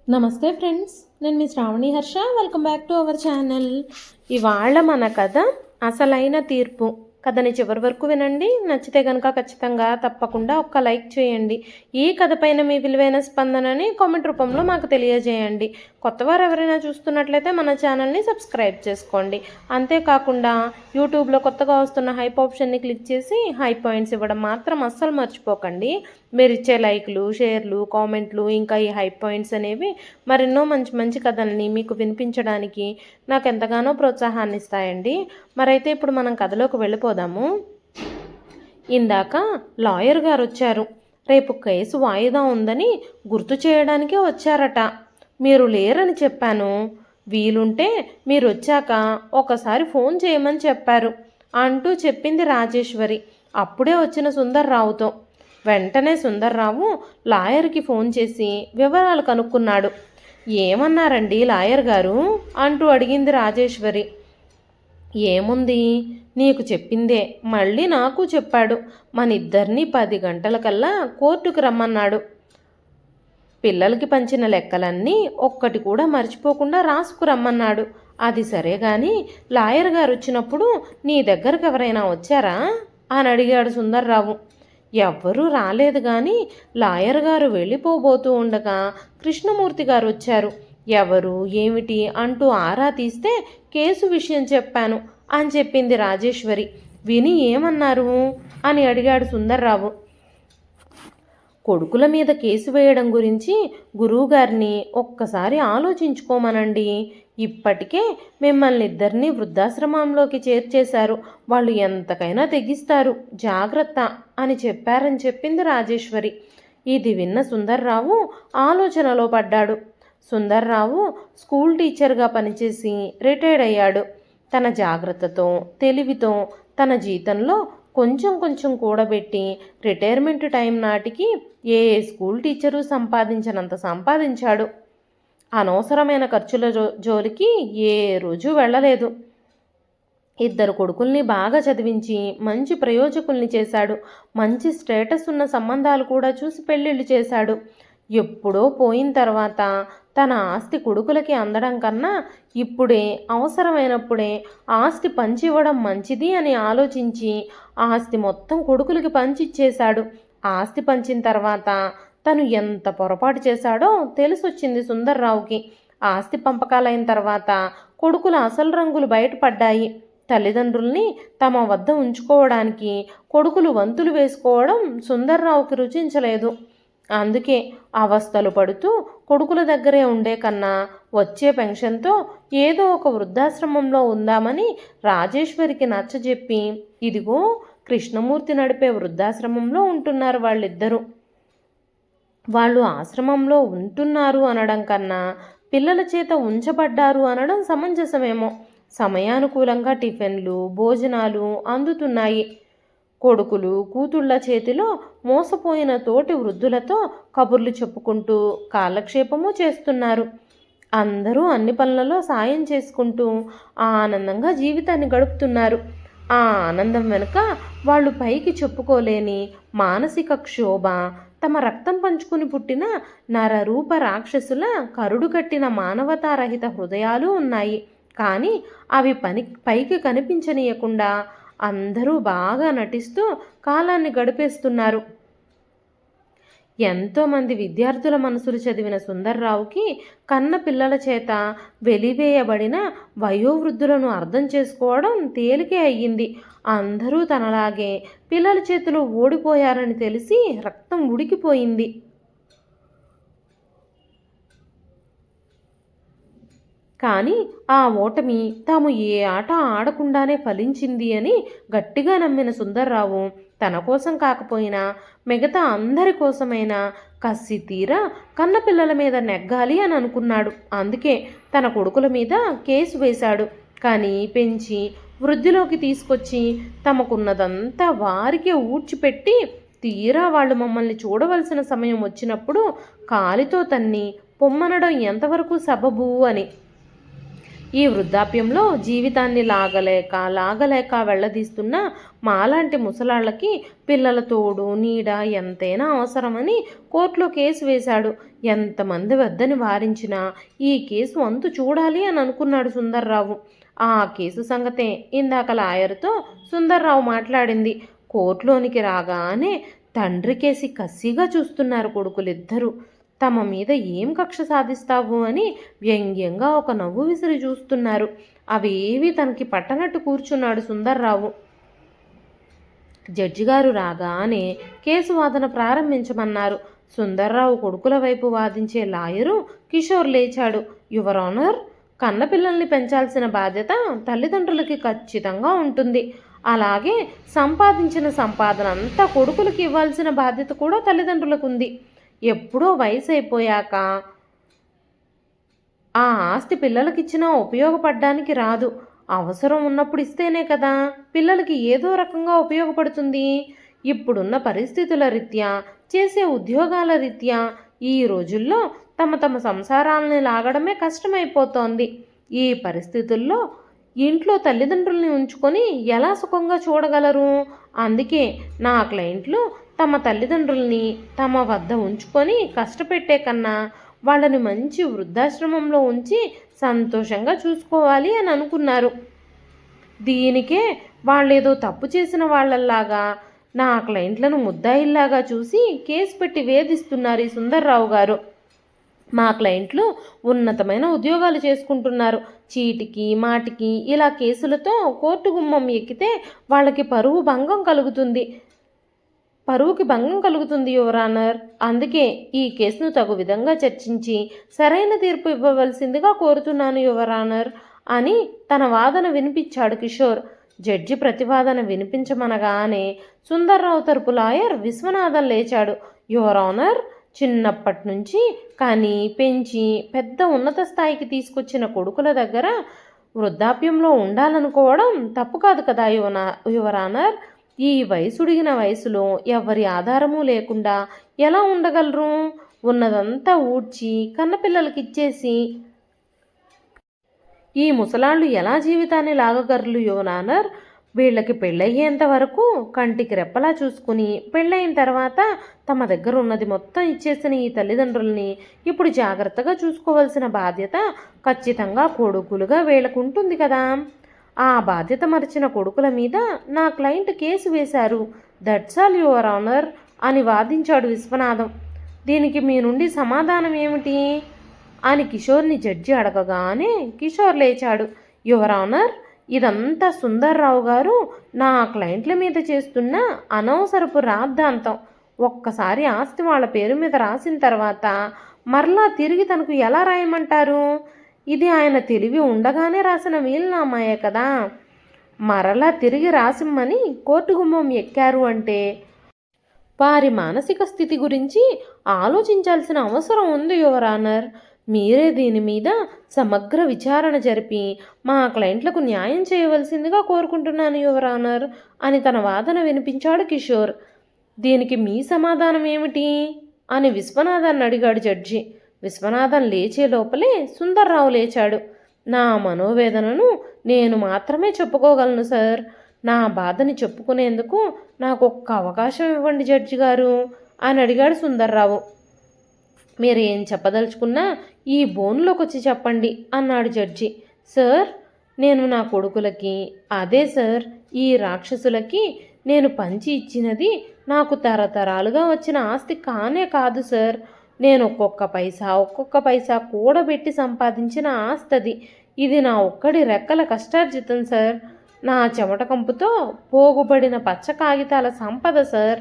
నమస్తే ఫ్రెండ్స్, నేను మీ Sravani Harsha. Welcome back to our channel. ఇవాళ మన కథ అసలైన తీర్పు. కథని చివరి వరకు వినండి. నచ్చితే కనుక ఖచ్చితంగా తప్పకుండా ఒక్క లైక్ చేయండి. ఈ కథ పైన మీ విలువైన స్పందనని కామెంట్ రూపంలో మాకు తెలియజేయండి. కొత్తవారు ఎవరైనా చూస్తున్నట్లయితే మన ఛానల్ని సబ్స్క్రైబ్ చేసుకోండి. అంతేకాకుండా యూట్యూబ్లో కొత్తగా వస్తున్న హైప్ ఆప్షన్ని క్లిక్ చేసి హై పాయింట్స్ ఇవ్వడం మాత్రం అస్సలు మర్చిపోకండి. మీరు ఇచ్చే లైక్లు, షేర్లు, కామెంట్లు, ఇంకా ఈ హై పాయింట్స్ అనేవి మరెన్నో మంచి మంచి కథల్ని మీకు వినిపించడానికి నాకు ఎంతగానో ప్రోత్సాహాన్ని ఇస్తాయండి. మరైతే ఇప్పుడు మనం కథలోకి వెళ్ళిపోదాము. ఇందాక లాయర్ గారు వచ్చారు. రేపు కేసు వాయిదా ఉందని గుర్తు చేయడానికే వచ్చారట. మీరు లేరని చెప్పాను. వీలుంటే మీరు వచ్చాక ఒకసారి ఫోన్ చేయమని చెప్పారు అంటూ చెప్పింది రాజేశ్వరి అప్పుడే వచ్చిన సుందర్రావుతో. వెంటనే సుందర్రావు లాయర్కి ఫోన్ చేసి వివరాలు కనుక్కున్నాడు. ఏమన్నారండి లాయర్ గారు అంటూ అడిగింది రాజేశ్వరి. ఏముంది, నీకు చెప్పిందే మళ్ళీ నాకు చెప్పాడు. మన ఇద్దరినీ 10 గంటలకల్లా కోర్టుకు రమ్మన్నాడు. పిల్లలకి పంచిన లెక్కలన్నీ ఒక్కటి కూడా మర్చిపోకుండా రాసుకురమ్మన్నాడు. అది సరే గాని లాయర్ గారు వచ్చినప్పుడు నీ దగ్గరకు ఎవరైనా వచ్చారా అని అడిగాడు సుందర్రావు. ఎవ్వరూ రాలేదు కానీ లాయర్ గారు వెళ్ళిపోబోతూ ఉండగా కృష్ణమూర్తి గారు వచ్చారు. ఎవరు ఏమిటి అంటూ ఆరా తీస్తే కేసు విషయం చెప్పాను అని చెప్పింది రాజేశ్వరి. విని ఏమన్నారు అని అడిగాడు సుందర్రావు. కొడుకుల మీద కేసు వేయడం గురించి గురువుగారిని ఒక్కసారి ఆలోచించుకోమనండి. ఇప్పటికే మిమ్మల్ని ఇద్దరినీ వృద్ధాశ్రమంలోకి చేర్చేశారు. వాళ్ళు ఎంతకైనా తెగిస్తారు, జాగ్రత్త అని చెప్పారని చెప్పింది రాజేశ్వరి. ఇది విన్న సుందర్రావు ఆలోచనలో పడ్డాడు. సుందర్రావు స్కూల్ టీచర్గా పనిచేసి రిటైర్డ్ అయ్యాడు. తన జాగ్రత్తతో, తెలివితో తన జీతంలో కొంచెం కొంచెం కూడబెట్టి రిటైర్మెంట్ టైం నాటికి ఏ స్కూల్ టీచరు సంపాదించినంత సంపాదించాడు. అనవసరమైన ఖర్చుల జోలికి ఏ రోజు వెళ్ళలేదు. 2 కొడుకుల్ని బాగా చదివించి మంచి ప్రయోజకుల్ని చేశాడు. మంచి స్టేటస్ ఉన్న సంబంధాలు కూడా చూసి పెళ్ళిళ్ళు చేశాడు. ఎప్పుడో పోయిన తర్వాత తన ఆస్తి కొడుకులకి అందడం కన్నా ఇప్పుడే అవసరమైనప్పుడే ఆస్తి పంచివ్వడం మంచిది అని ఆలోచించి ఆస్తి మొత్తం కొడుకులకి పంచిచ్చేశాడు. ఆస్తి పంచిన తర్వాత తను ఎంత పొరపాటు చేశాడో తెలిసొచ్చింది సుందర్రావుకి. ఆస్తి పంపకాలైన తర్వాత కొడుకుల అసలు రంగులు బయటపడ్డాయి. తల్లిదండ్రుల్ని తమ వద్ద ఉంచుకోవడానికి కొడుకులు వంతులు వేసుకోవడం సుందర్రావుకి రుచించలేదు. అందుకే అవస్థలు పడుతూ కొడుకుల దగ్గరే ఉండే కన్నా వచ్చే పెన్షన్తో ఏదో ఒక వృద్ధాశ్రమంలో ఉందామని రాజేశ్వరికి నచ్చజెప్పి ఇదిగో కృష్ణమూర్తి నడిపే వృద్ధాశ్రమంలో ఉంటున్నారు వాళ్ళిద్దరూ. వాళ్ళు ఆశ్రమంలో ఉంటున్నారు అనడం కన్నా పిల్లల చేత ఉంచబడ్డారు అనడం సమంజసమేమో. సమయానుకూలంగా టిఫిన్లు, భోజనాలు అందుతున్నాయి. కొడుకులు కూతుళ్ల చేతిలో మోసపోయిన తోటి వృద్ధులతో కబుర్లు చెప్పుకుంటూ కాలక్షేపము చేస్తున్నారు. అందరూ అన్ని పనులలో సాయం చేసుకుంటూ ఆనందంగా జీవితాన్ని గడుపుతున్నారు. ఆ ఆనందం వెనుక వాళ్ళు పైకి చెప్పుకోలేని మానసిక క్షోభ, తమ రక్తం పంచుకుని పుట్టిన నరరూప రాక్షసుల కరుడు కట్టిన మానవతారహిత హృదయాలు ఉన్నాయి. కానీ అవి పైకి కనిపించనీయకుండా అందరూ బాగా నటిస్తూ కాలాన్ని గడిపేస్తున్నారు. ఎంతోమంది విద్యార్థుల మనసులు చదివిన సుందర్రావుకి కన్న పిల్లల చేత వెలివేయబడిన వయోవృద్ధులను అర్థం చేసుకోవడం తేలికే అయ్యింది. అందరూ తనలాగే పిల్లల చేతిలో ఓడిపోయారని తెలిసి రక్తం ఉడికిపోయింది. కానీ ఆ ఓటమి తాము ఏ ఆట ఆడకుండానే ఫలించింది అని గట్టిగా నమ్మిన సుందర్రావు తన కోసం కాకపోయినా మిగతా అందరి కోసమైనా కసి తీరా కన్నపిల్లల మీద నెగ్గాలి అని అనుకున్నాడు. అందుకే తన కొడుకుల మీద కేసు వేశాడు. కానీ పెంచి వృద్ధిలోకి తీసుకొచ్చి తమకున్నదంతా వారికే ఊడ్చిపెట్టి తీరా వాళ్ళు మమ్మల్ని చూడవలసిన సమయం వచ్చినప్పుడు కాలితో తన్ని పొమ్మనడం ఎంతవరకు సబబు అని. ఈ వృద్ధాప్యంలో జీవితాన్ని లాగలేక వెళ్ళదీస్తున్న మాలాంటి ముసలాళ్ళకి పిల్లల తోడు నీడ ఎంతైనా అవసరమని కోర్టులో కేసు వేశాడు. ఎంతమంది వద్దని వారించినా ఈ కేసు అంతు చూడాలి అని అనుకున్నాడు సుందర్రావు. ఆ కేసు సంగతే ఇందాక లాయర్తో సుందర్రావు మాట్లాడింది. కోర్టులోనికి రాగానే తండ్రి కేసి కసిగా చూస్తున్నారు కొడుకులిద్దరూ. తమ మీద ఏం కక్ష సాధిస్తావు అని వ్యంగ్యంగా ఒక నవ్వు విసిరి చూస్తున్నారు. అవేవి తనకి పట్టనట్టు కూర్చున్నాడు సుందర్రావు. జడ్జి గారు రాగానే కేసు వాదన ప్రారంభించమన్నారు. సుందర్రావు కొడుకుల వైపు వాదించే లాయరు కిషోర్ లేచాడు. యువర్ ఆనర్, కన్నపిల్లల్ని పెంచాల్సిన బాధ్యత తల్లిదండ్రులకి ఖచ్చితంగా ఉంటుంది. అలాగే సంపాదించిన సంపాదన అంతా కొడుకులకి ఇవ్వాల్సిన బాధ్యత కూడా తల్లిదండ్రులకు ఉంది. ఎప్పుడో వయసు అయిపోయాక ఆ ఆస్తి పిల్లలకిచ్చినా ఉపయోగపడడానికి రాదు. అవసరం ఉన్నప్పుడు ఇస్తేనే కదా పిల్లలకి ఏదో రకంగా ఉపయోగపడుతుంది. ఇప్పుడున్న పరిస్థితుల రీత్యా, చేసే ఉద్యోగాల రీత్యా ఈ రోజుల్లో తమ తమ సంసారాలని లాగడమే కష్టమైపోతోంది. ఈ పరిస్థితుల్లో ఇంట్లో తల్లిదండ్రుల్ని ఉంచుకొని ఎలా సుఖంగా చూడగలరు? అందుకే నా క్లయింట్లు తమ తల్లిదండ్రుల్ని తమ వద్ద ఉంచుకొని కష్టపెట్టే కన్నా వాళ్ళని మంచి వృద్ధాశ్రమంలో ఉంచి సంతోషంగా చూసుకోవాలి అని అనుకున్నారు. దీనికే వాళ్ళేదో తప్పు చేసిన వాళ్ళలాగా నా క్లయింట్లను ముద్దాయిల్లాగా చూసి కేసు పెట్టి వేధిస్తున్నారు ఈ సుందర్రావు గారు. మా క్లయింట్లు ఉన్నతమైన ఉద్యోగాలు చేసుకుంటున్నారు. చీటికి మాటికి ఇలా కేసులతో కోర్టు గుమ్మం ఎక్కితే వాళ్ళకి పరువుకి భంగం కలుగుతుంది యువర్ ఆనర్. అందుకే ఈ కేసును తగు విధంగా చర్చించి సరైన తీర్పు ఇవ్వవలసిందిగా కోరుతున్నాను యువర్ ఆనర్ అని తన వాదన వినిపించాడు కిషోర్. జడ్జి ప్రతివాదన వినిపించమనగానే సుందర్రావు తరపు లాయర్ విశ్వనాథన్ లేచాడు. యువర్ ఆనర్, చిన్నప్పటి నుంచి కానీ పెంచి పెద్ద ఉన్నత స్థాయికి తీసుకొచ్చిన కొడుకుల దగ్గర వృద్ధాప్యంలో ఉండాలనుకోవడం తప్పు కాదు కదా యువర్ ఆనర్. ఈ వయసుడిగిన వయసులో ఎవరి ఆధారము లేకుండా ఎలా ఉండగలరు? ఉన్నదంతా ఊడ్చి కన్నపిల్లలకి ఇచ్చేసి ఈ ముసలాళ్ళు ఎలా జీవితాన్ని లాగగలరు యువర్ ఆనర్? వీళ్ళకి పెళ్ళయ్యేంత వరకు కంటికి రెప్పలా చూసుకుని పెళ్ళయిన తర్వాత తమ దగ్గర ఉన్నది మొత్తం ఇచ్చేసిన ఈ తల్లిదండ్రుల్ని ఇప్పుడు జాగ్రత్తగా చూసుకోవాల్సిన బాధ్యత ఖచ్చితంగా కొడుకులుగా వీళ్ళకుంటుంది కదా. ఆ బాధ్యత మరిచిన కొడుకుల మీద నా క్లయింట్ కేసు వేశారు. దట్స్ ఆల్ యువర్ ఆనర్ అని వాదించాడు విశ్వనాథం. దీనికి మీ నుండి సమాధానం ఏమిటి అని కిషోర్ని జడ్జి అడగగానే కిషోర్ లేచాడు. యువర్ ఆనర్, ఇదంతా సుందర్రావు గారు నా క్లయింట్ల మీద చేస్తున్న అనవసరపు రాద్ధాంతం. ఒక్కసారి ఆస్తి వాళ్ళ పేరు మీద రాసిన తర్వాత మరలా తిరిగి తనకు ఎలా రాయమంటారు? ఇది ఆయన తెలివి ఉండగానే రాసిన వీలునామాయే కదా. మరలా తిరిగి రాసిమ్మని కోర్టు గుమ్మం ఎక్కారు అంటే వారి మానసిక స్థితి గురించి ఆలోచించాల్సిన అవసరం ఉంది యువర్ ఆనర్. మీరే దీని మీద సమగ్ర విచారణ జరిపి మా క్లయింట్లకు న్యాయం చేయవలసిందిగా కోరుకుంటున్నాను యువర్ ఆనర్ అని తన వాదన వినిపించాడు కిషోర్. దీనికి మీ సమాధానం ఏమిటి అని విశ్వనాథాన్ని అడిగాడు జడ్జి. విశ్వనాథన్ లేచే లోపలే సుందర్రావు లేచాడు. నా మనోవేదనను నేను మాత్రమే చెప్పుకోగలను సార్. నా బాధని చెప్పుకునేందుకు నాకు ఒక్క అవకాశం ఇవ్వండి జడ్జి గారు అని అడిగాడు సుందర్రావు. మీరు ఏం చెప్పదలుచుకున్నా ఈ బోన్లోకి వచ్చి చెప్పండి అన్నాడు జడ్జి. సార్, నేను నా కొడుకులకి, అదే సార్ ఈ రాక్షసులకి నేను పంచి ఇచ్చినది నాకు తరతరాలుగా వచ్చిన ఆస్తి కానే కాదు సార్. నేను ఒక్కొక్క పైసా కూడబెట్టి సంపాదించిన ఆస్తది. ఇది నా ఒక్కడి రెక్కల కష్టార్జితం సార్. నా చెమట కంపుతో పోగుబడిన పచ్చ కాగితాల సంపద సార్.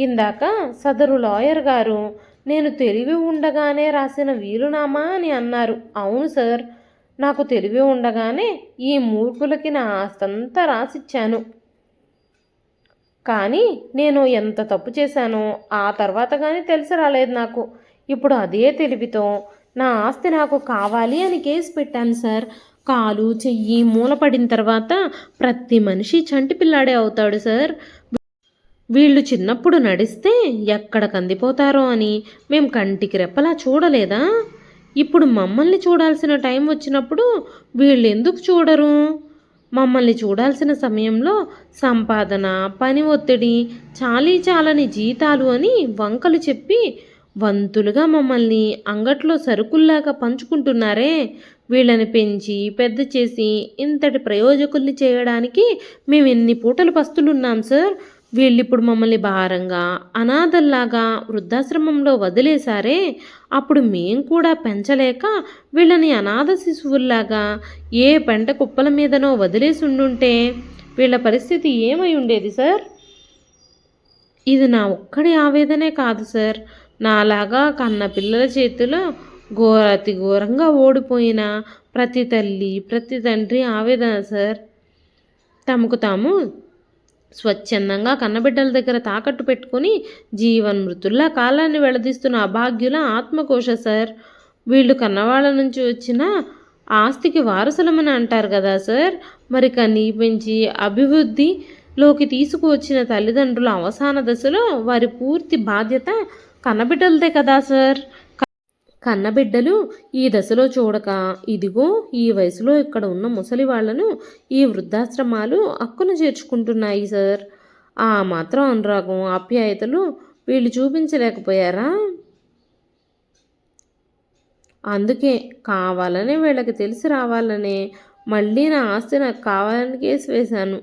ఇందాక సదరు లాయర్ గారు నేను తెలివి ఉండగానే రాసిన వీలునామా అని అన్నారు. అవును సార్, నాకు తెలివి ఉండగానే ఈ మూర్ఖులకి నా ఆస్తంతా రాసిచ్చాను. కానీ నేను ఎంత తప్పు చేశానో ఆ తర్వాత కానీ తెలిసి రాలేదు నాకు. ఇప్పుడు అదే తెలివితో నా ఆస్తి నాకు కావాలి అని కేసు పెట్టాను సార్. కాలు చెయ్యి మూలపడిన తర్వాత ప్రతి మనిషి చంటి పిల్లాడే అవుతాడు సార్. వీళ్ళు చిన్నప్పుడు నడిస్తే ఎక్కడ కందిపోతారో అని మేము కంటికి రెప్పలా చూడలేదా? ఇప్పుడు మమ్మల్ని చూడాల్సిన టైం వచ్చినప్పుడు వీళ్ళు ఎందుకు చూడరు? మమ్మల్ని చూడాల్సిన సమయంలో సంపాదన, పని ఒత్తిడి, చాలీ చాలని జీతాలు అని వంకలు చెప్పి వంతులుగా మమ్మల్ని అంగట్లో సరుకుల్లాగా పంచుకుంటున్నారే, వీళ్ళని పెంచి పెద్ద చేసి ఇంతటి ప్రయోజకుల్ని చేయడానికి మేము ఎన్ని పూటలు పస్తులున్నాం సార్. వీళ్ళిప్పుడు మమ్మల్ని భారంగా అనాథల్లాగా వృద్ధాశ్రమంలో వదిలేశారే, అప్పుడు మేం కూడా పెంచలేక వీళ్ళని అనాథ శిశువుల్లాగా ఏ పెంట కుప్పల మీదనో వదిలేసి ఉండుంటే వీళ్ళ పరిస్థితి ఏమై ఉండేది సార్? ఇది నా ఒక్కడి ఆవేదనే కాదు సార్, నాలాగా కన్న పిల్లల చేతిలో అతి ఘోరంగా ఓడిపోయిన ప్రతి తల్లి ప్రతి తండ్రి ఆవేదన సార్. తమకు తాము స్వచ్ఛందంగా కన్నబిడ్డల దగ్గర తాకట్టు పెట్టుకుని జీవన్మృతుల్లా కాలాన్ని వెళ్లదీస్తున్న అభాగ్యుల ఆత్మకోశ సార్. వీళ్ళు కన్నవాళ్ళ నుంచి వచ్చిన ఆస్తికి వారసులమని అంటారు కదా సార్. మరి కనీ పెంచి అభివృద్ధిలోకి తీసుకువచ్చిన తల్లిదండ్రుల అవసాన దశలో వారి పూర్తి బాధ్యత కన్నబిడ్డలదే కదా సార్. కన్నబిడ్డలు ఈ దశలో చూడక ఇదిగో ఈ వయసులో ఇక్కడ ఉన్న ముసలి వాళ్లను ఈ వృద్ధాశ్రమాలు అక్కున చేర్చుకుంటున్నాయి సార్. ఆ మాత్రం అనురాగం ఆప్యాయతలు వీళ్ళు చూపించలేకపోయారా? అందుకే కావాలనే వీళ్ళకి తెలిసి రావాలనే మళ్ళీ నా ఆస్తి నాకు కావాలని కేసు వేశాను.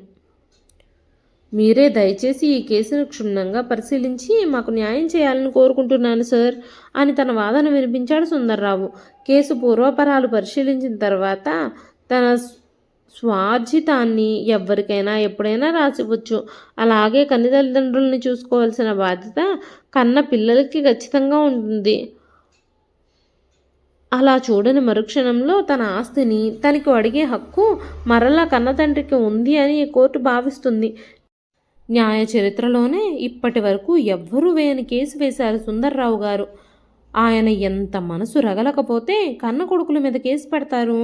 మీరే దయచేసి ఈ కేసును క్షుణ్ణంగా పరిశీలించి మాకు న్యాయం చేయాలని కోరుకుంటున్నాను సార్ అని తన వాదన వినిపించాడు సుందర్రావు. కేసు పూర్వపరాలు పరిశీలించిన తర్వాత తన స్వార్జితాన్ని ఎవ్వరికైనా ఎప్పుడైనా రాసివచ్చు. అలాగే కన్ని తల్లిదండ్రుల్ని చూసుకోవాల్సిన బాధ్యత కన్న పిల్లలకి ఖచ్చితంగా ఉంటుంది. అలా చూడని మరుక్షణంలో తన ఆస్తిని తనకు అడిగే హక్కు మరలా కన్న తండ్రికి ఉంది అని కోర్టు భావిస్తుంది. న్యాయ చరిత్రలోనే ఇప్పటి వరకు ఎవ్వరూ వేయని కేసు వేశారు సుందర్రావు గారు. ఆయన ఎంత మనసు రగలకపోతే కన్న కొడుకుల మీద కేసు పెడతారు.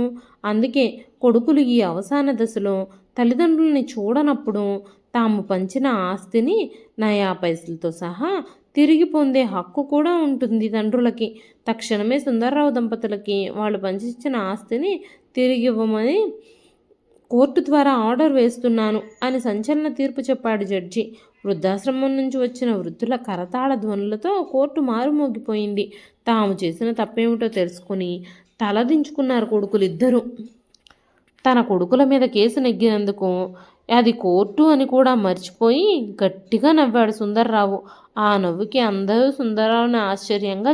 అందుకే కొడుకులు ఈ అవసాన దశలో తల్లిదండ్రుల్ని చూడనప్పుడు తాము పంచిన ఆస్తిని నయా పైసలతో సహా తిరిగి పొందే హక్కు కూడా ఉంటుంది తండ్రులకి. తక్షణమే సుందర్రావు దంపతులకి వాళ్ళు పంచిచ్చిన ఆస్తిని తిరిగి ఇవ్వమని కోర్టు ద్వారా ఆర్డర్ వేస్తున్నాను అని సంచలన తీర్పు చెప్పాడు జడ్జి. వృద్ధాశ్రమం నుంచి వచ్చిన వృద్ధుల కరతాళ ధ్వనులతో కోర్టు మారుమోగిపోయింది. తాము చేసిన తప్పేమిటో తెలుసుకుని తలదించుకున్నారు కొడుకులిద్దరూ. తన కొడుకుల మీద కేసు నెగ్గినందుకు అది కోర్టు అని కూడా మర్చిపోయి గట్టిగా నవ్వాడు సుందర్రావు. ఆ నవ్వుకి అందరూ సుందర్రావుని ఆశ్చర్యంగా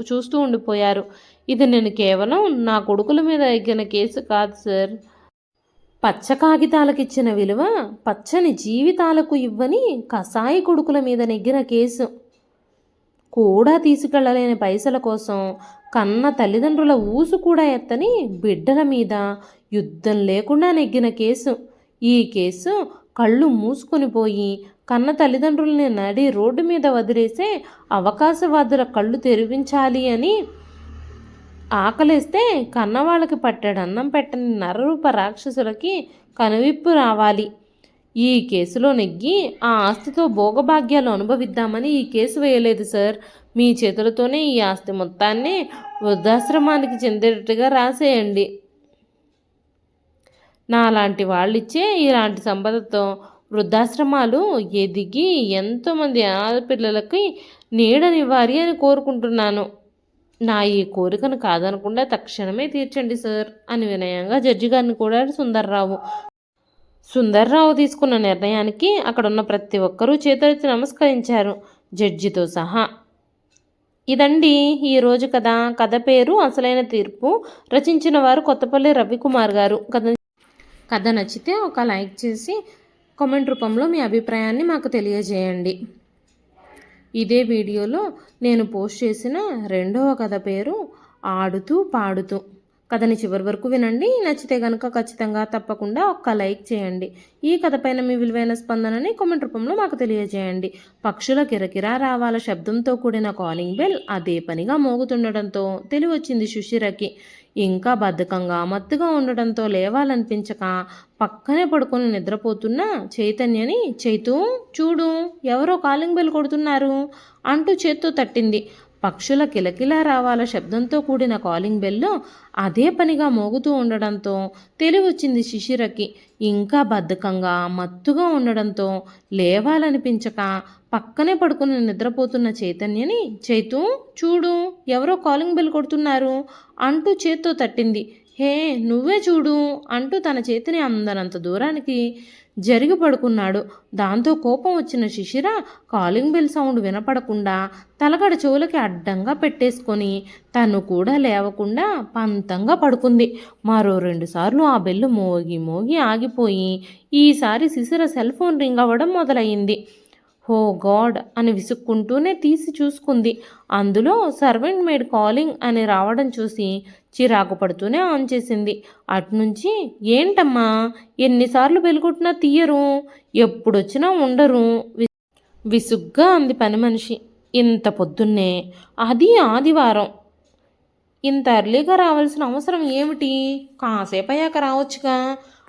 చూస్తూ ఉండిపోయారు. ఇది నేను కేవలం నా కొడుకుల మీద ఎగ్గిన కేసు కాదు సార్. పచ్చ కాగితాలకిచ్చిన విలువ పచ్చని జీవితాలకు ఇవ్వని కసాయి కొడుకుల మీద నెగ్గిన కేసు. కూడా తీసుకెళ్లలేని పైసల కోసం కన్న తల్లిదండ్రుల ఊసు కూడా ఎత్తని బిడ్డల మీద యుద్ధం లేకుండా నెగ్గిన కేసు. ఈ కేసు కళ్ళు మూసుకొని పోయి కన్న తల్లిదండ్రుల్ని నడి రోడ్డు మీద వదిలేసే అవకాశవాదుల కళ్ళు తెరిపించాలి అని ఆకలేస్తే కన్నవాళ్ళకి పట్టెడన్నం పెట్టని నరరూప రాక్షసులకి కనువిప్పు రావాలి. ఈ కేసులో నెగ్గి ఆ ఆస్తితో భోగభాగ్యాలు అనుభవిద్దామని ఈ కేసు వేయలేదు సార్. మీ చేతులతోనే ఈ ఆస్తి మొత్తాన్ని వృద్ధాశ్రమానికి చెందేటట్టుగా రాసేయండి. నాలాంటి వాళ్ళిచ్చే ఇలాంటి సంపదతో వృద్ధాశ్రమాలు ఎదిగి ఎంతోమంది ఆడపిల్లలకి నీడనివ్వాలి అని కోరుకుంటున్నాను. నా ఈ కోరికను కాదనకుండా తక్షణమే తీర్చండి సార్ అని వినయంగా జడ్జి గారిని కోరాడు సుందర్రావు. సుందర్రావు తీసుకున్న నిర్ణయానికి అక్కడున్న ప్రతి ఒక్కరూ చేతులెత్తి నమస్కరించారు, జడ్జితో సహా. ఇదండి ఈరోజు కథ పేరు అసలైన తీర్పు. రచించిన వారు కొత్తపల్లి రవికుమార్ గారు. కథ నచ్చితే ఒక లైక్ చేసి కామెంట్ రూపంలో మీ అభిప్రాయాన్ని మాకు తెలియజేయండి. ఇదే వీడియోలో నేను పోస్ట్ చేసిన రెండవ కథ పేరు ఆడుతూ పాడుతూ. కథని చివరి వరకు వినండి. నచ్చితే కనుక ఖచ్చితంగా తప్పకుండా ఒక్క లైక్ చేయండి. ఈ కథ పైన మీ విలువైన స్పందనని కామెంట్ రూపంలో మాకు తెలియజేయండి. పక్షుల కిరకిరా రావాల శబ్దంతో కూడిన కాలింగ్ బెల్ అదే పనిగా మోగుతుండటంతో తెలివొచ్చింది సుశీరకి. ఇంకా బద్ధకంగా మత్తుగా ఉండటంతో లేవాలనిపించక పక్కనే పడుకొని నిద్రపోతున్న చైతన్యని చైతూ చూడు ఎవరో కాలింగ్ బెల్ కొడుతున్నారు అంటూ చేత్తో తట్టింది. పక్షుల కిలకిలా రావాల శబ్దంతో కూడిన కాలింగ్ బెల్లో అదే పనిగా మోగుతూ ఉండడంతో తెలివొచ్చింది శిశిరకి. ఇంకా బద్ధకంగా మత్తుగా ఉండడంతో లేవాలనిపించక పక్కనే పడుకుని నిద్రపోతున్న చైతన్యని, చైతూ చూడు ఎవరో కాలింగ్ బెల్ కొడుతున్నారు అంటూ చేత్తో తట్టింది. హే నువ్వే చూడు అంటూ తన చేతిని అందనంత దూరానికి జరిగి పడుకున్నాడు. దాంతో కోపం వచ్చిన శిశిర కాలింగ్ బెల్ సౌండ్ వినపడకుండా తలగడ చెవులకి అడ్డంగా పెట్టేసుకొని తను కూడా లేవకుండా పంతంగా పడుకుంది. మరో 2 సార్లు ఆ బెల్లు మోగి మోగి ఆగిపోయి ఈసారి శిశిర సెల్ ఫోన్ రింగ్ అవ్వడం మొదలయ్యింది. హో గాడ్ అని విసుక్కుంటూనే తీసి చూసుకుంది. అందులో సర్వెంట్ మేడ్ కాలింగ్ అని రావడం చూసి చిరాకు పడుతూనే ఆన్ చేసింది. అటునుంచి ఏంటమ్మా ఎన్నిసార్లు బెలుగుట్టినా తీయరు, ఎప్పుడొచ్చినా ఉండరు విసుగ్గా అంది పని మనిషి. ఇంత పొద్దున్నే, అది ఆదివారం, ఇంత ఎర్లీగా రావాల్సిన అవసరం ఏమిటి, కాసేపు అయ్యాక రావచ్చుగా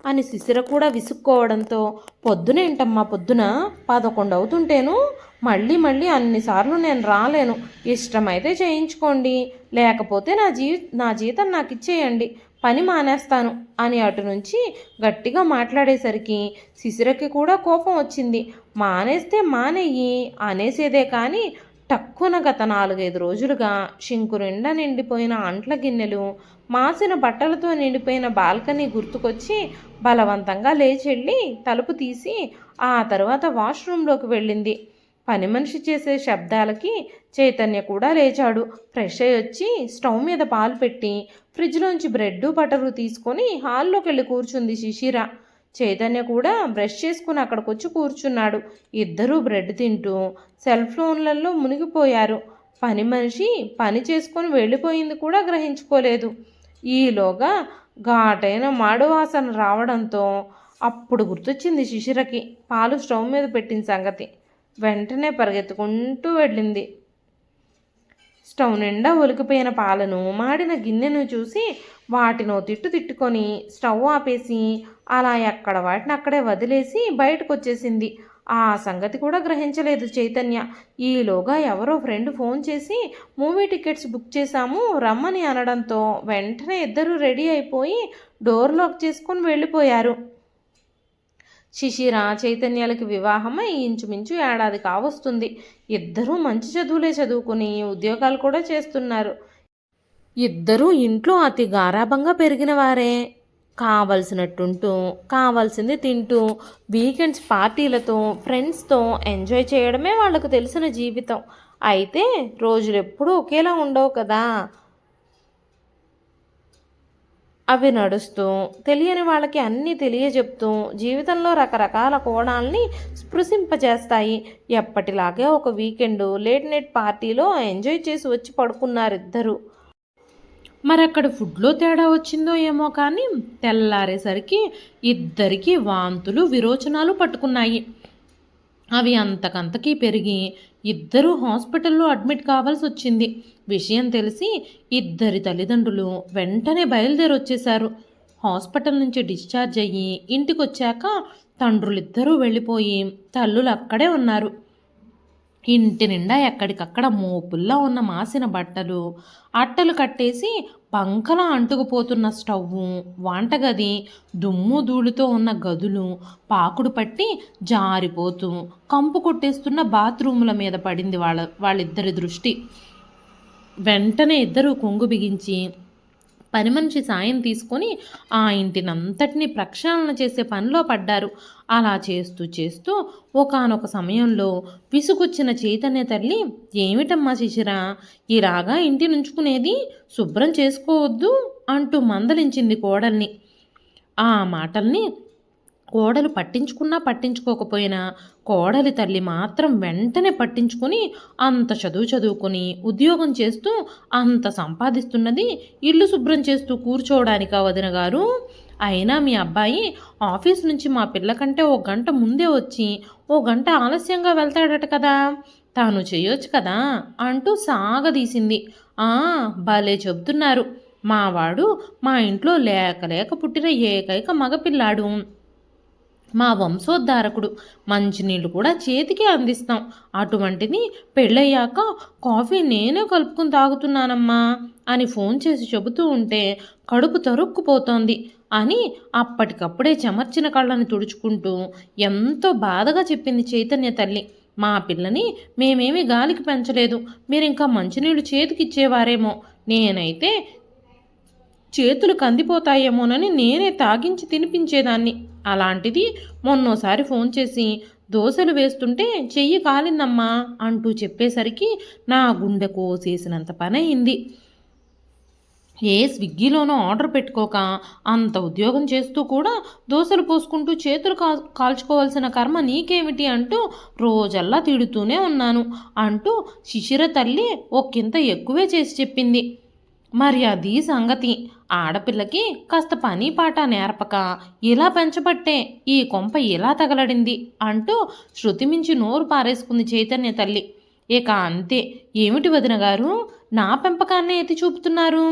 అని శిశిర కూడా విసుక్కోవడంతో పొద్దునేంటమ్మా పొద్దున 11 అవుతుంటేను మళ్ళీ మళ్ళీ అన్నిసార్లు నేను రాలేను, ఇష్టమైతే చేయించుకోండి లేకపోతే నా జీతం నాకు ఇచ్చేయండి, పని మానేస్తాను అని అటు నుంచి గట్టిగా మాట్లాడేసరికి శిశిరకి కూడా కోపం వచ్చింది. మానేస్తే మానేయి అనేసేదే కానీ టక్కున గత 4-5 రోజులుగా షింకు నిండా నిండిపోయిన అంట్ల గిన్నెలు, మాసిన బట్టలతో నిండిపోయిన బాల్కనీ గుర్తుకొచ్చి బలవంతంగా లేచెళ్ళి తలుపు తీసి ఆ తర్వాత వాష్రూంలోకి వెళ్ళింది. పని మనిషి చేసే శబ్దాలకి చైతన్య కూడా లేచాడు. ఫ్రెష్ అయ్యి వచ్చి స్టవ్ మీద పాలు పెట్టి ఫ్రిడ్జ్లోంచి బ్రెడ్డు బటరు తీసుకొని హాల్లోకి వెళ్ళి కూర్చుంది శిశిర. చైతన్య కూడా బ్రష్ చేసుకుని అక్కడికి వచ్చి కూర్చున్నాడు. ఇద్దరూ బ్రెడ్ తింటూ సెల్ ఫోన్లలో మునిగిపోయారు. పని మనిషి పని చేసుకొని వెళ్ళిపోయింది కూడా గ్రహించుకోలేదు. ఈలోగా ఘాటైన మాడు వాసన రావడంతో అప్పుడు గుర్తొచ్చింది శిశిరకి పాలు స్టవ్ మీద పెట్టిన సంగతి. వెంటనే పరిగెత్తుకుంటూ వెళ్ళింది. స్టవ్ నిండా ఒలికిపోయిన పాలను, మాడిన గిన్నెను చూసి వాటినో తిట్టుకొని స్టవ్ ఆపేసి అలా ఎక్కడ వాటిని అక్కడే వదిలేసి బయటకు వచ్చేసింది. ఆ సంగతి కూడా గ్రహించలేదు చైతన్య. ఈలోగా ఎవరో ఫ్రెండ్ ఫోన్ చేసి మూవీ టికెట్స్ బుక్ చేశాము రమ్మని అనడంతో వెంటనే ఇద్దరూ రెడీ అయిపోయి డోర్ లాక్ చేసుకొని వెళ్ళిపోయారు. శిశిర చైతన్యాలకి వివాహమై ఇంచుమించు ఏడాది కావస్తుంది. ఇద్దరూ మంచి చదువులే చదువుకుని ఉద్యోగాలు కూడా చేస్తున్నారు. ఇద్దరూ ఇంట్లో అతి గారాబంగా పెరిగిన వారే. కావలసినట్టుంటూ కావాల్సింది తింటూ వీకెండ్స్ పార్టీలతో ఫ్రెండ్స్తో ఎంజాయ్ చేయడమే వాళ్ళకు తెలిసిన జీవితం. అయితే రోజులు ఎప్పుడూ ఒకేలా ఉండవు కదా. అవి నడుస్తూ తెలియని వాళ్ళకి అన్నీ తెలియజెప్తూ జీవితంలో రకరకాల కోణాలని స్పృశింపజేస్తాయి. ఎప్పటిలాగే ఒక వీకెండ్ లేట్ నైట్ పార్టీలో ఎంజాయ్ చేసి వచ్చి పడుకున్నారు ఇద్దరు. మరక్కడ ఫుడ్లో తేడా వచ్చిందో ఏమో కానీ తెల్లారేసరికి ఇద్దరికీ వాంతులు విరోచనాలు పట్టుకున్నాయి. అవి అంతకంతకీ పెరిగి ఇద్దరూ హాస్పిటల్లో అడ్మిట్ కావాల్సి వచ్చింది. విషయం తెలిసి ఇద్దరి తల్లిదండ్రులు వెంటనే బయలుదేరి వచ్చేశారు. హాస్పిటల్ నుంచి డిశ్చార్జ్ అయ్యి ఇంటికి వచ్చాక తండ్రులిద్దరూ వెళ్ళిపోయి తల్లులు అక్కడే ఉన్నారు. ఇంటి నిండా ఎక్కడికక్కడ మోపుల్లా ఉన్న మాసిన బట్టలు, అట్టలు కట్టేసి పంకలా అంటుకుపోతున్న స్టవ్వు, వంటగది, దుమ్ము ధూళితో ఉన్న గదులు, పాకుడు పట్టి జారిపోతూ కంపు కొట్టేస్తున్న బాత్రూముల మీద పడింది వాళ్ళిద్దరి దృష్టి. వెంటనే ఇద్దరూ కొంగు బిగించి పని మనిషి సాయం తీసుకొని ఆ ఇంటినంతటినీ ప్రక్షాళన చేసే పనిలో పడ్డారు. అలా చేస్తూ ఒకానొక సమయంలో విసుగొచ్చిన చైతన్య తల్లి, ఏమిటమ్మా శిశిరా ఇలాగా ఇంటి నుంచుకునేది, శుభ్రం చేసుకోవద్దు అంటూ మందలించింది కోడల్ని. ఆ మాటల్ని కోడలు పట్టించుకున్నా పట్టించుకోకపోయినా కోడలి తల్లి మాత్రం వెంటనే పట్టించుకొని అంత చదువుకొని ఉద్యోగం చేస్తూ అంత సంపాదిస్తున్నది ఇల్లు శుభ్రం చేస్తూ కూర్చోవడానికా వదిన గారు? అయినా మీ అబ్బాయి ఆఫీస్ నుంచి మా పిల్ల కంటే 1 గంట ముందే వచ్చి 1 గంట ఆలస్యంగా వెళ్తాడట కదా, తాను చేయొచ్చు కదా అంటూ సాగదీసింది. భలే చెబుతున్నారు. మావాడు మా ఇంట్లో లేక పుట్టిన ఏకైక మగపిల్లాడు, మా వంశోద్ధారకుడు, మంచినీళ్ళు కూడా చేతికి అందిస్తాం. అటువంటిది పెళ్ళయ్యాక కాఫీ నేనే కలుపుకుని తాగుతున్నానమ్మా అని ఫోన్ చేసి చెబుతూ ఉంటే కడుపు తరుక్కుపోతోంది అని అప్పటికప్పుడే చెమర్చిన కళ్ళని తుడుచుకుంటూ ఎంతో బాధగా చెప్పింది చైతన్య తల్లి. మా పిల్లని మేమేమీ గాలికి పెంచలేదు, మీరింకా మంచినీళ్ళు చేతికిచ్చేవారేమో, నేనైతే చేతులు కందిపోతాయేమోనని నేనే తాగించి తినిపించేదాన్ని. అలాంటిది మొన్నోసారి ఫోన్ చేసి దోశలు వేస్తుంటే చెయ్యి కాలిందమ్మా అంటూ చెప్పేసరికి నా గుండె కోసేసినంత పని అయింది. ఏ స్విగ్గీలోనో ఆర్డర్ పెట్టుకోక అంత ఉద్యోగం చేస్తూ కూడా దోశలు పోసుకుంటూ చేతులు కాల్చుకోవాల్సిన కర్మ నీకేమిటి అంటూ రోజల్లా తిడుతూనే ఉన్నాను అంటూ శిశిర తల్లి ఒక్కింత ఎక్కువే చేసి చెప్పింది. మరి అది సంగతి. ఆడపిల్లకి కాస్త పని పాట నేర్పక ఇలా పెంచబట్టే ఈ కొంప ఇలా తగలడింది అంటూ శృతిమించి నోరు పారేసుకుంది చైతన్య తల్లి. ఇక అంతే. ఏమిటి వదిన గారు, నా పెంపకాన్నే ఎత్తి చూపుతున్నారు?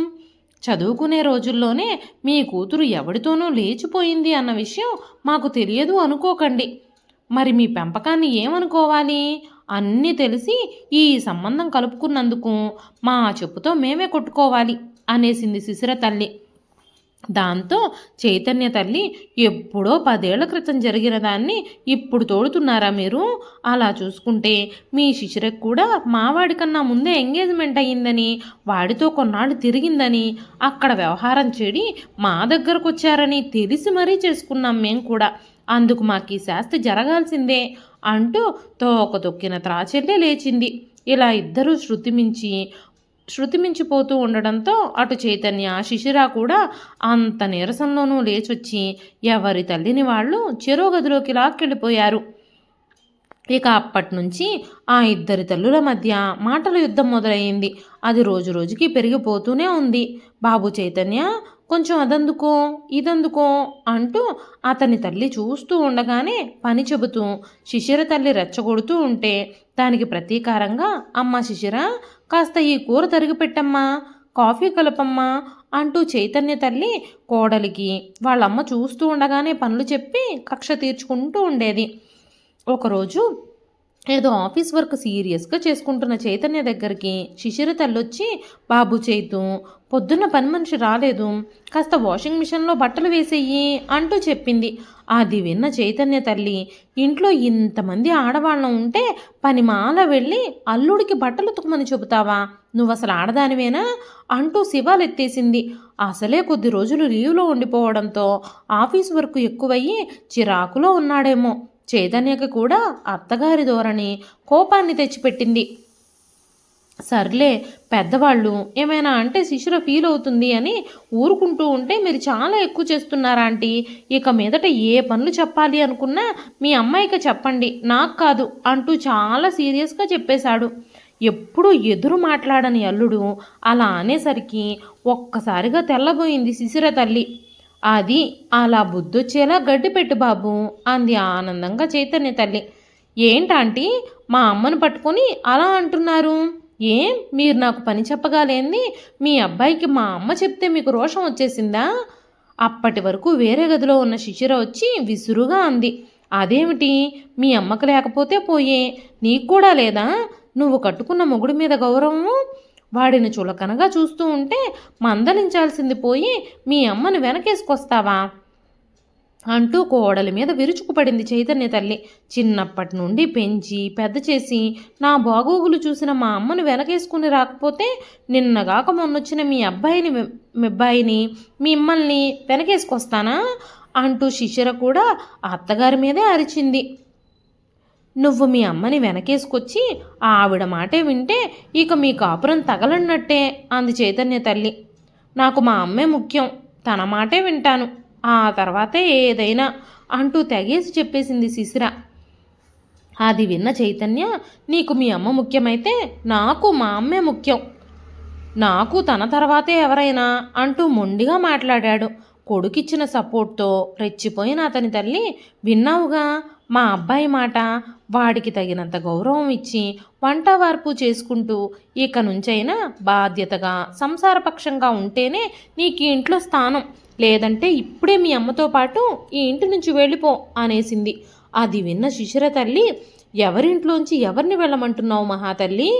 చదువుకునే రోజుల్లోనే మీ కూతురు ఎవడితోనూ లేచిపోయింది అన్న విషయం మాకు తెలియదు అనుకోకండి. మరి మీ పెంపకాన్ని ఏమనుకోవాలి? అన్నీ తెలిసి ఈ సంబంధం కలుపుకున్నందుకు మా చెప్పుతో మేమే కొట్టుకోవాలి అనేసింది శిశిర తల్లి. దాంతో చైతన్య తల్లి, ఎప్పుడో 10 ఏళ్ల క్రితం జరిగిన దాన్ని ఇప్పుడు తోడుతున్నారా మీరు? అలా చూసుకుంటే మీ శిశిరకు కూడా మావాడి కన్నా ముందే ఎంగేజ్మెంట్ అయ్యిందని, వాడితో కొన్నాళ్ళు తిరిగిందని, అక్కడ వ్యవహారం చెడి మా దగ్గరకు వచ్చారని తెలిసి మరీ చేసుకున్నాం మేం కూడా. అందుకు మాకు ఈ శాస్తి జరగాల్సిందే అంటూ తోక తొక్కిన త్రాచెల్లే లేచింది. ఇలా ఇద్దరూ శృతిమించిపోతూ ఉండడంతో అటు చైతన్య శిశిర కూడా అంత నీరసంలోనూ లేచొచ్చి ఎవరి తల్లిని వాళ్ళు చెరో గదిలోకి లాక్కెళ్ళిపోయారు. ఇక అప్పటినుంచి ఆ ఇద్దరి తల్లుల మధ్య మాటల యుద్ధం మొదలయ్యింది. అది రోజు రోజుకి పెరిగిపోతూనే ఉంది. బాబు చైతన్య, కొంచెం అదందుకో ఇదందుకో అంటూ అతని తల్లి చూస్తూ ఉండగానే పని చెబుతూ శిశిర తల్లి రెచ్చగొడుతూ ఉంటే దానికి ప్రతీకారంగా, అమ్మ శిశిర, కాస్త ఈ కూర తరిగి పెట్టమ్మా, కాఫీ కలపమ్మా అంటూ చైతన్య తల్లి కోడలికి వాళ్ళమ్మ చూస్తూ ఉండగానే పనులు చెప్పి కక్ష తీర్చుకుంటూ ఉండేది. ఒకరోజు ఏదో ఆఫీస్ వర్క్ సీరియస్గా చేసుకుంటున్న చైతన్య దగ్గరికి శిశిర తల్లొచ్చి, బాబు చైతు, పొద్దున్న పని మనిషి రాలేదు, కాస్త వాషింగ్ మిషన్లో బట్టలు వేసేయి అంటూ చెప్పింది. అది విన్న చైతన్య తల్లి, ఇంట్లో ఇంతమంది ఆడవాళ్ళం ఉంటే పనిమాల వెళ్ళి అల్లుడికి బట్టలు ఉతకమని చెబుతావా? నువ్వు అసలు ఆడదానివేనా అంటూ శివాలెత్తేసింది. అసలే కొద్ది రోజులు లీవ్లో ఉండిపోవడంతో ఆఫీస్ వర్క్ ఎక్కువయ్యి చిరాకులో ఉన్నాడేమో. చైతన్యకి కూడా అత్తగారి ధోరణి కోపాన్ని తెచ్చిపెట్టింది. సర్లే, పెద్దవాళ్ళు ఏమైనా అంటే శిశిర ఫీల్ అవుతుంది అని ఊరుకుంటూ ఉంటే మీరు చాలా ఎక్కువ చేస్తున్నారా ఆంటీ? ఇక మీదట ఏ పనులు చెప్పాలి అనుకున్నా మీ అమ్మాయికి చెప్పండి, నాకు కాదు అంటూ చాలా సీరియస్గా చెప్పేశాడు. ఎప్పుడూ ఎదురు మాట్లాడని అల్లుడు అలా అనేసరికి ఒక్కసారిగా తెల్లబోయింది శిశిర తల్లి. అది అలా బుద్ధొచ్చేలా గడ్డిపెట్టు బాబు అంది ఆనందంగా చైతన్య తల్లి. ఏంటాంటీ, మా అమ్మను పట్టుకొని అలా అంటున్నారు? ఏం, మీరు నాకు పని చెప్పగాలేంది మీ అబ్బాయికి మా అమ్మ చెప్తే మీకు రోషం వచ్చేసిందా? అప్పటి వరకు వేరే గదిలో ఉన్న శిశిర వచ్చి విసురుగా అంది. అదేమిటి, మీ అమ్మకు లేకపోతే పోయే, నీకు కూడా లేదా? నువ్వు కట్టుకున్న మొగుడి మీద గౌరవము? వాడిని చులకనగా చూస్తూ ఉంటే మందలించాల్సింది పోయి మీ అమ్మను వెనకేసుకొస్తావా అంటూ కోడలి మీద విరుచుకుపడింది చైతన్య తల్లి. చిన్నప్పటి నుండి పెంచి పెద్ద చేసి నా బాగోగులు చూసిన మా అమ్మను వెనకేసుకుని రాకపోతే నిన్నగాక మొన్నొచ్చిన మీ అబ్బాయిని మిమ్మల్ని వెనకేసుకొస్తానా అంటూ శిశిర కూడా అత్తగారి మీదే అరిచింది. నువ్వు మీ అమ్మని వెనకేసుకొచ్చి ఆవిడ మాటే వింటే ఇక మీ కాపురం తగలన్నట్టే అంది చైతన్య తల్లి. నాకు మా అమ్మే ముఖ్యం, తన మాటే వింటాను, ఆ తర్వాతే ఏదైనా అంటూ తెగేసి చెప్పేసింది శిశిర. అది విన్న చైతన్య, నీకు మీ అమ్మ ముఖ్యమైతే నాకు మా అమ్మే ముఖ్యం, నాకు తన తర్వాతే ఎవరైనా అంటూ మొండిగా మాట్లాడాడు. కొడుకిచ్చిన సపోర్ట్తో రెచ్చిపోయిన అతని తల్లి, విన్నావుగా మా అబ్బాయి మాట, వాడికి తగినంత గౌరవం ఇచ్చి వంట వార్పు చేసుకుంటూ ఇక నుంచైనా బాధ్యతగా సంసారపక్షంగా ఉంటేనే నీకు ఈ ఇంట్లో స్థానం, లేదంటే ఇప్పుడే మీ అమ్మతో పాటు ఈ ఇంటి నుంచి వెళ్ళిపో అనేసింది. అది విన్న శిశిర తల్లి, ఎవరింట్లోంచి ఎవరిని వెళ్ళమంటున్నావు మహాతల్లి?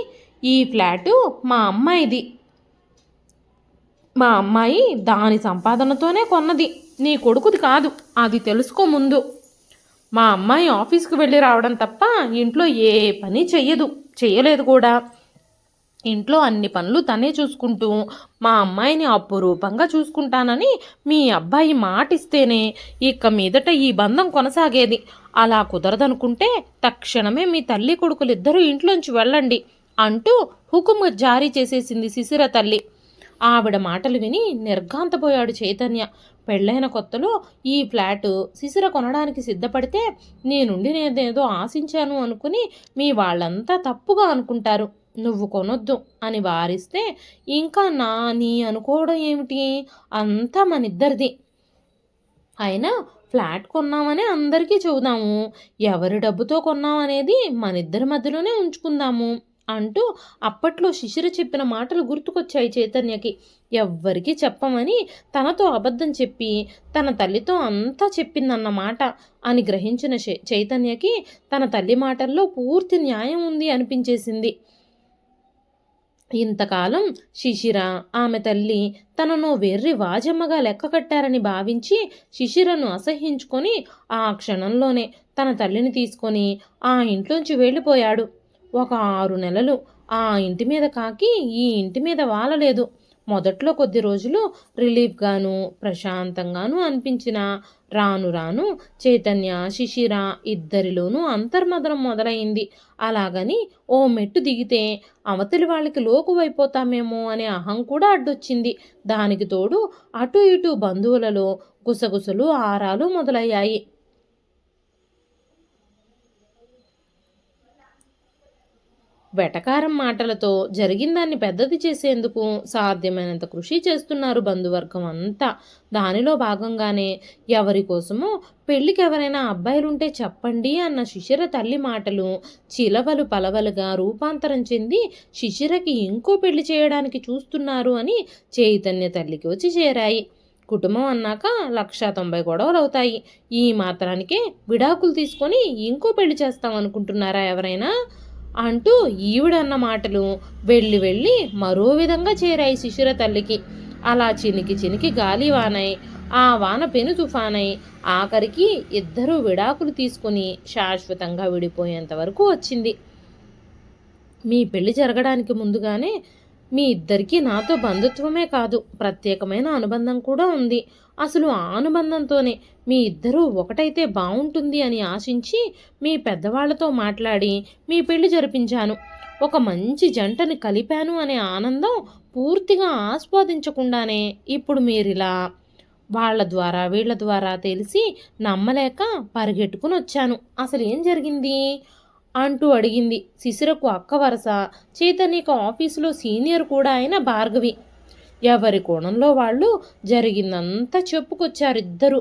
ఈ ఫ్లాటు మా అమ్మాయిది, మా అమ్మాయి దాని సంపాదనతోనే కొన్నది, నీ కొడుకుది కాదు, అది తెలుసుకో ముందు. మా అమ్మాయి ఆఫీస్కి వెళ్ళి రావడం తప్ప ఇంట్లో ఏ పని చెయ్యలేదు కూడా. ఇంట్లో అన్ని పనులు తనే చూసుకుంటూ మా అమ్మాయిని అపురూపంగా చూసుకుంటానని మీ అబ్బాయి మాటిస్తేనే ఇక మీదట ఈ బంధం కొనసాగేది. అలా కుదరదనుకుంటే తక్షణమే మీ తల్లి కొడుకులిద్దరూ ఇంట్లోంచి వెళ్ళండి అంటూ హుకుము జారీ చేసేసింది శిశిర తల్లి. ఆవిడ మాటలు విని నిర్ఘాంతపోయాడు చైతన్య. పెళ్ళైన కొత్తలో ఈ ఫ్లాటు శిశిర కొనడానికి సిద్ధపడితే నేనుండి నేనేదో ఆశించాను అనుకుని మీ వాళ్ళంతా తప్పుగా అనుకుంటారు. నువ్వు కొనొద్దు అని వారిస్తే ఇంకా నీ అనుకోవడం ఏమిటి? అంతా మనిద్దరిది. అయినా ఫ్లాట్ కొన్నామని అందరికీ చెబుదాము, ఎవరి డబ్బుతో కొన్నామనేది మనిద్దరి మధ్యలోనే ఉంచుకుందాము అంటూ అప్పట్లో శిశిర చెప్పిన మాటలు గుర్తుకొచ్చాయి చైతన్యకి. ఎవ్వరికీ చెప్పమని తనతో అబద్ధం చెప్పి తన తల్లితో అంతా చెప్పిందన్నమాట అని గ్రహించిన చైతన్యకి తన తల్లి మాటల్లో పూర్తి న్యాయం ఉంది అనిపించేసింది. ఇంతకాలం శిశిర, ఆమె తల్లి తనను వెర్రి వాజమ్మగా లెక్క కట్టారని భావించి శిశిరను అసహ్యించుకొని ఆ క్షణంలోనే తన తల్లిని తీసుకొని ఆ ఇంట్లోంచి వెళ్ళిపోయాడు. ఒక 6 నెలలు ఆ ఇంటి మీద కాకి ఈ ఇంటి మీద వాలలేదు. మొదట్లో కొద్ది రోజులు రిలీఫ్గాను ప్రశాంతంగాను అనిపించిన రాను రాను చైతన్య శిశిర ఇద్దరిలోనూ అంతర్మదనం మొదలైంది. అలాగని ఓ మెట్టు దిగితే అవతలి వాళ్ళకి లోకువైపోతామేమో అనే అహం కూడా అడ్డొచ్చింది. దానికి తోడు అటు ఇటు బంధువులలో గుసగుసలు ఆరాలు మొదలయ్యాయి. వెటకారం మాటలతో జరిగిందాన్ని పెద్దది చేసేందుకు సాధ్యమైనంత కృషి చేస్తున్నారు బంధువర్గం అంతా. దానిలో భాగంగానే ఎవరి కోసమో పెళ్ళికి ఎవరైనా అబ్బాయిలుంటే చెప్పండి అన్న శిశిర తల్లి మాటలు చిలవలు పలవలుగా రూపాంతరం చెంది శిశిరకి ఇంకో పెళ్లి చేయడానికి చూస్తున్నారు అని చైతన్య తల్లికి వచ్చి చేరాయి. కుటుంబం అన్నాక 190 గొడవలు అవుతాయి. ఈ మాత్రానికే విడాకులు తీసుకొని ఇంకో పెళ్లి చేస్తాం అనుకుంటున్నారా ఎవరైనా అంటూ ఈవిడన్న మాటలు వెళ్ళి వెళ్ళి మరో విధంగా చేరాయి శిశిర తల్లికి. అలా చినికి చినికి గాలి వానై ఆ వాన పెను తుఫానై ఆఖరికి ఇద్దరూ విడాకులు తీసుకుని శాశ్వతంగా విడిపోయేంత వరకు వచ్చింది. మీ పెళ్లి జరగడానికి ముందుగానే మీ ఇద్దరికీ నాతో బంధుత్వమే కాదు, ప్రత్యేకమైన అనుబంధం కూడా ఉంది. అసలు ఆ అనుబంధంతోనే మీ ఇద్దరూ ఒకటైతే బాగుంటుంది అని ఆశించి మీ పెద్దవాళ్లతో మాట్లాడి మీ పెళ్లి జరిపించాను. ఒక మంచి జంటని కలిపాను అనే ఆనందం పూర్తిగా ఆస్వాదించకుండానే ఇప్పుడు మీరిలా వాళ్ళ ద్వారా వీళ్ళ ద్వారా తెలిసి నమ్మలేక పరిగెట్టుకుని వచ్చాను. అసలు ఏం జరిగింది అంటూ అడిగింది శిశిరకు అక్క వరస, చైతన్యకు ఆఫీసులో సీనియర్ కూడా అయిన భార్గవి. ఎవరి కోణంలో వాళ్ళు జరిగిందంతా చెప్పుకొచ్చారిద్దరూ.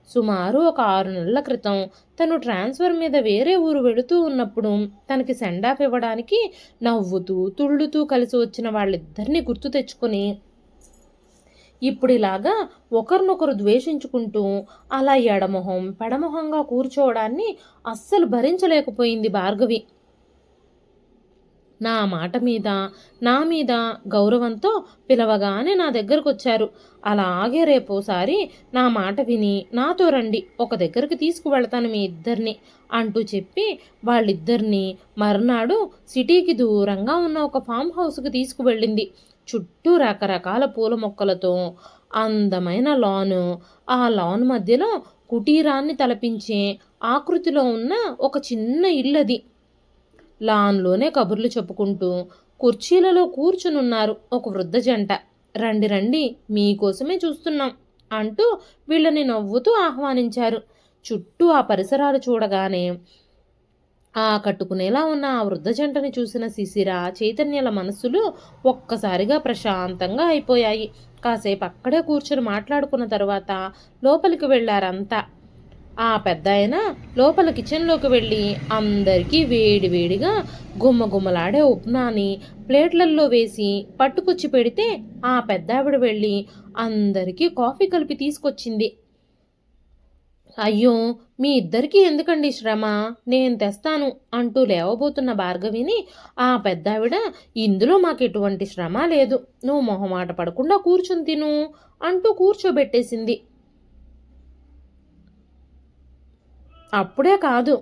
సుమారు ఒక 6 నెలల క్రితం తను ట్రాన్స్ఫర్ మీద వేరే ఊరు వెళుతూ ఉన్నప్పుడు తనకి సెండాఫ్ ఇవ్వడానికి నవ్వుతూ తుళ్ళుతూ కలిసి వచ్చిన వాళ్ళిద్దరినీ గుర్తు తెచ్చుకొని ఇప్పుడిలాగా ఒకరినొకరు ద్వేషించుకుంటూ అలా ఎడమొహం పెడమొహంగా కూర్చోవడాన్ని అస్సలు భరించలేకపోయింది భార్గవి. నా మాట మీద నా మీద గౌరవంతో పిలవగానే నా దగ్గరకు వచ్చారు. అలాగే రేపోసారి నా మాట విని నాతో రండి, ఒక దగ్గరికి తీసుకువెళతాను మీ ఇద్దరిని అంటూ చెప్పి వాళ్ళిద్దరినీ మర్నాడు సిటీకి దూరంగా ఉన్న ఒక ఫామ్ హౌస్కి తీసుకువెళ్ళింది. చుట్టూ రకరకాల పూల మొక్కలతో అందమైన లాను, ఆ లాన్ మధ్యలో కుటీరాన్ని తలపించే ఆకృతిలో ఉన్న ఒక చిన్న ఇల్లది. లాన్లోనే కబుర్లు చెప్పుకుంటూ కుర్చీలలో కూర్చునున్నారు ఒక వృద్ధ జంట. రండి రండి, మీకోసమే చూస్తున్నాం అంటూ వీళ్ళని నవ్వుతూ ఆహ్వానించారు. చుట్టూ ఆ పరిసరాలు చూడగానే కట్టుకునేలా ఉన్న ఆ వృద్ధ జంటని చూసిన శిశిర చైతన్యల మనస్సులు ఒక్కసారిగా ప్రశాంతంగా అయిపోయాయి. కాసేపు అక్కడే కూర్చుని మాట్లాడుకున్న తర్వాత లోపలికి వెళ్ళారంతా. ఆ పెద్దాయన లోపల కిచెన్లోకి వెళ్ళి అందరికీ వేడివేడిగా గుమ్మగుమ్మలాడే ఉప్మాని ప్లేట్లల్లో వేసి పట్టుకొచ్చి పెడితే ఆ పెద్దావిడ వెళ్ళి అందరికీ కాఫీ కలిపి తీసుకొచ్చింది. అయ్యో, మీ ఇద్దరికీ ఎందుకండి శ్రమ, నేను తెస్తాను అంటూ లేవబోతున్న భార్గవిని ఆ పెద్దావిడ, ఇందులో మాకెటువంటి శ్రమ లేదు, నువ్వు మొహమాట పడకుండా కూర్చుని తిను అంటూ కూర్చోబెట్టేసింది. అప్పుడే కాదు,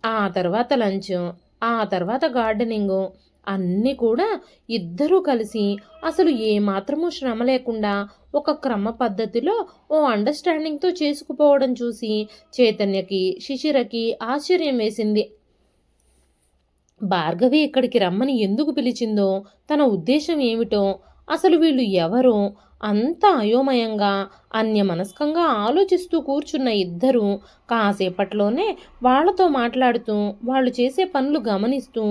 ఆ తర్వాత లంచ్, ఆ తర్వాత గార్డెనింగు అన్నీ కూడా ఇద్దరూ కలిసి అసలు ఏమాత్రమూ శ్రమ లేకుండా ఒక క్రమ పద్ధతిలో ఓ అండర్స్టాండింగ్తో చేసుకుపోవడం చూసి చైతన్యకి, శిశిరకి ఆశ్చర్యం వేసింది. భార్గవి ఇక్కడికి రమ్మని ఎందుకు పిలిచిందో, తన ఉద్దేశం ఏమిటో, అసలు వీళ్ళు ఎవరో అంత అయోమయంగా అన్యమనస్కంగా ఆలోచిస్తూ కూర్చున్న ఇద్దరూ కాసేపట్లోనే వాళ్లతో మాట్లాడుతూ వాళ్ళు చేసే పనులు గమనిస్తూ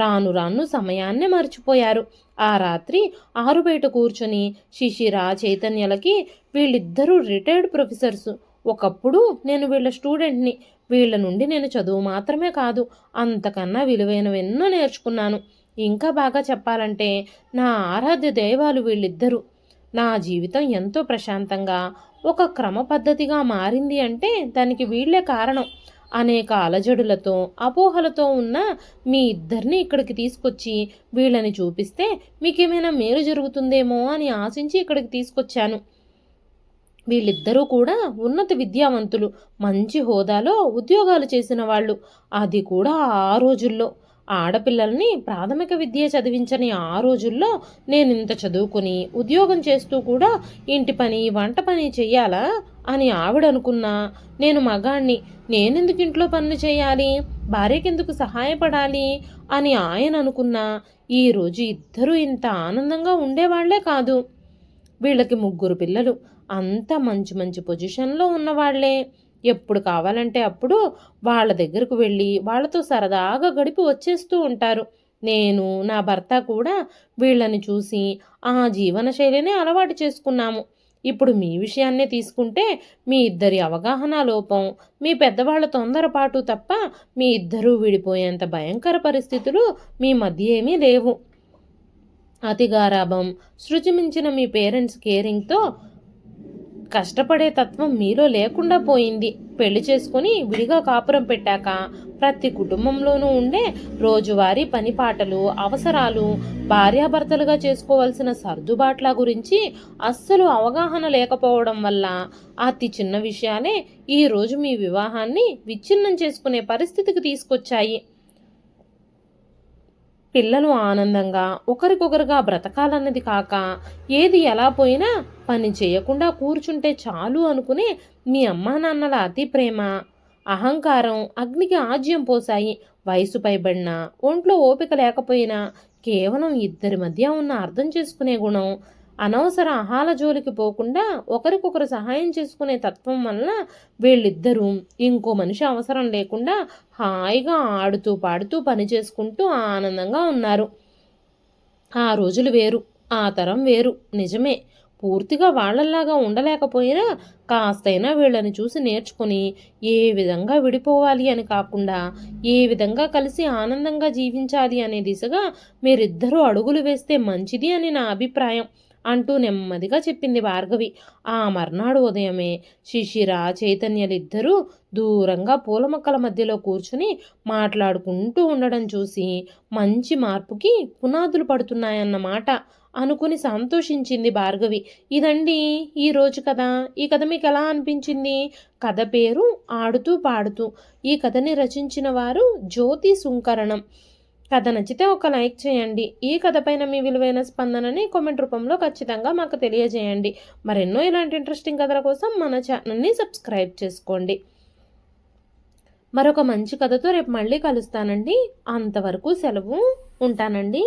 రాను రాను సమయాన్నే మర్చిపోయారు. ఆ రాత్రి ఆరుబయట కూర్చొని శిశిర, చైతన్యలకి వీళ్ళిద్దరూ రిటైర్డ్ ప్రొఫెసర్సు. ఒకప్పుడు నేను వీళ్ళ స్టూడెంట్ని. వీళ్ళ నుండి నేను చదువు మాత్రమే కాదు, అంతకన్నా విలువైనవెన్నో నేర్చుకున్నాను. ఇంకా బాగా చెప్పాలంటే నా ఆరాధ్య దైవాలు వీళ్ళిద్దరూ. నా జీవితం ఎంతో ప్రశాంతంగా ఒక క్రమ పద్ధతిగా మారింది అంటే దానికి వీళ్లే కారణం. అనేక అలజడులతో, అపోహలతో ఉన్న మీ ఇద్దరిని ఇక్కడికి తీసుకొచ్చి వీళ్ళని చూపిస్తే మీకేమైనా మేలు జరుగుతుందేమో అని ఆశించి ఇక్కడికి తీసుకొచ్చాను. వీళ్ళిద్దరూ కూడా ఉన్నత విద్యావంతులు, మంచి హోదాలో ఉద్యోగాలు చేసిన వాళ్ళు. అది కూడా ఆ రోజుల్లో. ఆడపిల్లల్ని ప్రాథమిక విద్య చదివించని ఆ రోజుల్లో నేను ఇంత చదువుకుని ఉద్యోగం చేస్తూ కూడా ఇంటి పని, వంట పని చెయ్యాలా అని ఆవిడనుకున్నా. నేను మగాణ్ణి, నేనెందుకు ఇంట్లో పనులు చేయాలి, భార్యకెందుకు సహాయపడాలి అని ఆయన అనుకున్నా. ఈరోజు ఇద్దరూ ఇంత ఆనందంగా ఉండేవాళ్లే కాదు. వీళ్ళకి 3 పిల్లలు, అంతా మంచి మంచి పొజిషన్లో ఉన్నవాళ్లే. ఎప్పుడు కావాలంటే అప్పుడు వాళ్ళ దగ్గరకు వెళ్ళి వాళ్ళతో సరదాగా గడిపి వచ్చేస్తూ ఉంటారు. నేను, నా భర్త కూడా వీళ్ళని చూసి ఆ జీవనశైలినే అలవాటు చేసుకున్నాము. ఇప్పుడు మీ విషయాన్నే తీసుకుంటే మీ ఇద్దరి అవగాహన లోపం, మీ పెద్దవాళ్ళ తొందరపాటు తప్ప మీ ఇద్దరూ విడిపోయేంత భయంకర పరిస్థితులు మీ మధ్య ఏమీ లేవు. అతి గారాబం, సృజిమించిన మీ పేరెంట్స్ కేరింగ్తో కష్టపడే తత్వం మీలో లేకుండా పోయింది. పెళ్లి చేసుకుని విడిగా కాపురం పెట్టాక ప్రతి కుటుంబంలోనూ ఉండే రోజువారీ పనిపాటలు, అవసరాలు, భార్యాభర్తలుగా చేసుకోవాల్సిన సర్దుబాట్ల గురించి అస్సలు అవగాహన లేకపోవడం వల్ల అతి చిన్న విషయాలే ఈరోజు మీ వివాహాన్ని విచ్ఛిన్నం చేసుకునే పరిస్థితికి తీసుకొచ్చాయి. పిల్లలు ఆనందంగా ఒకరికొకరుగా బ్రతకాలన్నది కాక ఏది ఎలా పోయినా పని చేయకుండా కూర్చుంటే చాలు అనుకునే మీ అమ్మా నాన్నల అతి ప్రేమ, అహంకారం అగ్నికి ఆజ్యం పోసాయి. వయసు పైబడినా, ఒంట్లో ఓపిక లేకపోయినా కేవలం ఇద్దరి మధ్య ఉన్న అర్థం చేసుకునే గుణం, అనవసర అహాల జోలికి పోకుండా ఒకరికొకరు సహాయం చేసుకునే తత్వం వలన వీళ్ళిద్దరూ ఇంకో మనిషి అవసరం లేకుండా హాయిగా ఆడుతూ పాడుతూ పని చేసుకుంటూ ఆనందంగా ఉన్నారు. ఆ రోజులు వేరు, ఆ తరం వేరు. నిజమే, పూర్తిగా వాళ్ళల్లాగా ఉండలేకపోయినా కాస్తైనా వీళ్ళని చూసి నేర్చుకుని ఏ విధంగా విడిపోవాలి అని కాకుండా ఏ విధంగా కలిసి ఆనందంగా జీవించాలి అనే దిశగా మీరిద్దరూ అడుగులు వేస్తే మంచిది అని నా అభిప్రాయం అంటూ నెమ్మదిగా చెప్పింది భార్గవి. ఆ మర్నాడు ఉదయమే శిశిర, చైతన్యలిద్దరూ దూరంగా పూల మొక్కల మధ్యలో కూర్చుని మాట్లాడుకుంటూ ఉండడం చూసి మంచి మార్పుకి పునాదులు పడుతున్నాయన్నమాట అనుకుని సంతోషించింది భార్గవి. ఇదండి ఈరోజు కథ. ఈ కథ మీకు ఎలా అనిపించింది? కథ పేరు ఆడుతూ పాడుతూ. ఈ కథని రచించిన వారు జ్యోతి సుంకరణం. కథ నచ్చితే ఒక లైక్ చేయండి. ఈ కథ పైన మీ విలువైన స్పందనని కామెంట్ రూపంలో ఖచ్చితంగా మాకు తెలియజేయండి. మరెన్నో ఇలాంటి ఇంట్రెస్టింగ్ కథల కోసం మన ఛానల్ని సబ్స్క్రైబ్ చేసుకోండి. మరొక మంచి కథతో రేపు మళ్ళీ కలుస్తానండి. అంతవరకు సెలవు. ఉంటానండి.